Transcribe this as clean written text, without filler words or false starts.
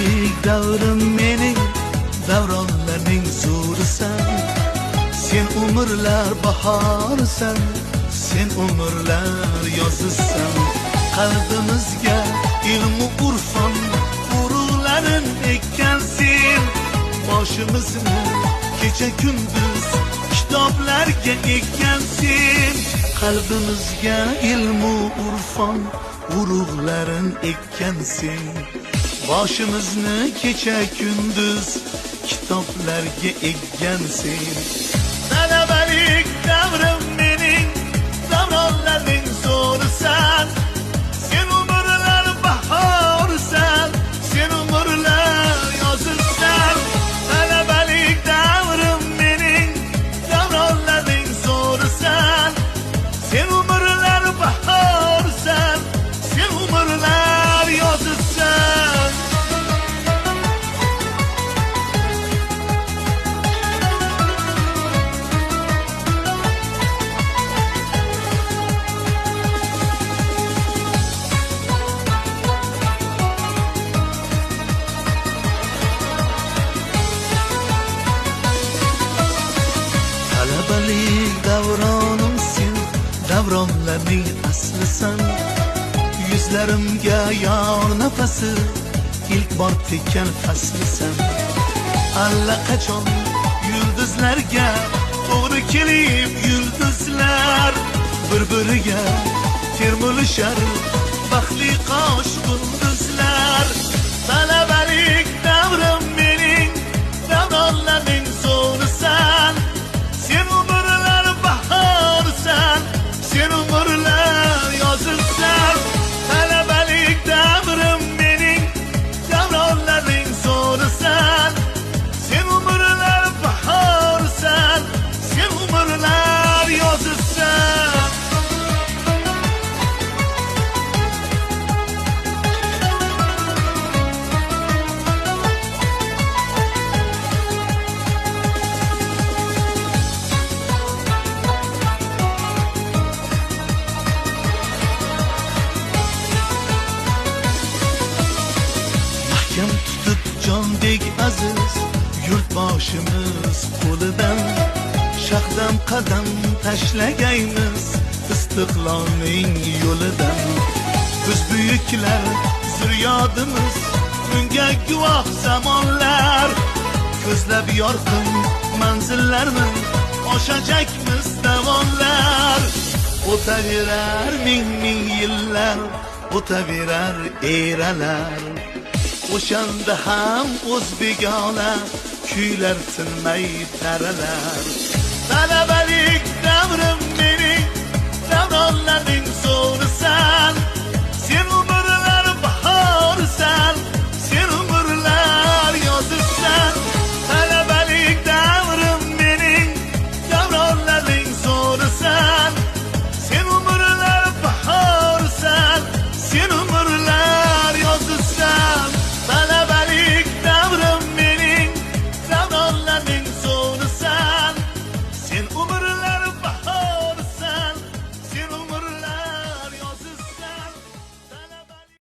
Talabalik davrim mening, davronlarning surisan. Sen umrlar bahorisan, sen umrlar yozisan. Qalbimizga ilmu urfon urug'larin ekkan sen. Boshimizni kecha kunduz kitoblarga ekkan sen. Qalbimizga ilmu urfon urug'larin ekkan sen. Boshimizni kecha kunduz kitoblarga ekkan sen. Talabalik davrim mening, davronlarning zo'risan. Sen umrlar bahorisan, sen umrlar yozilsan. Talabalik davrim mening, davronlarning zo'risan. Sen umrlar bahorisan, sen umrlar yozilsan. Talabalik davronim sen, davronlarning aslisan. Yuzlarimga yor nafasi ilk bor tekkan faslisan. Allaqachon yulduzlarga to'g'ri kelib yulduzlar bir-biriga termulishar baxtli qosh qunduzlar. Talabalik davrim mening, davronlarning zo'risan. Sen umrlar bahorisan, sen umrlar yozilsan. Talabalik davrim mening, davronlarning zo'risan. Sen umrlar bahorisan, sen umrlar yozilsan. Mahkam tutib jondek aziz yurtboshimiz qo'lidan. Shahdam qadam tashlagaymiz istiqlolning yo'lidan. Biz buyuklar ziryodimiz, bunga guvoh zamonlar. Ko'zlab yorqin manzillarni oshajakmiz davonlar. O'taverar ming yillar, o'taverar eralar. O'shanda ham o'z begona kuylar tinmay taralar. Talabalik davrim mening, davronlarning zo'risan.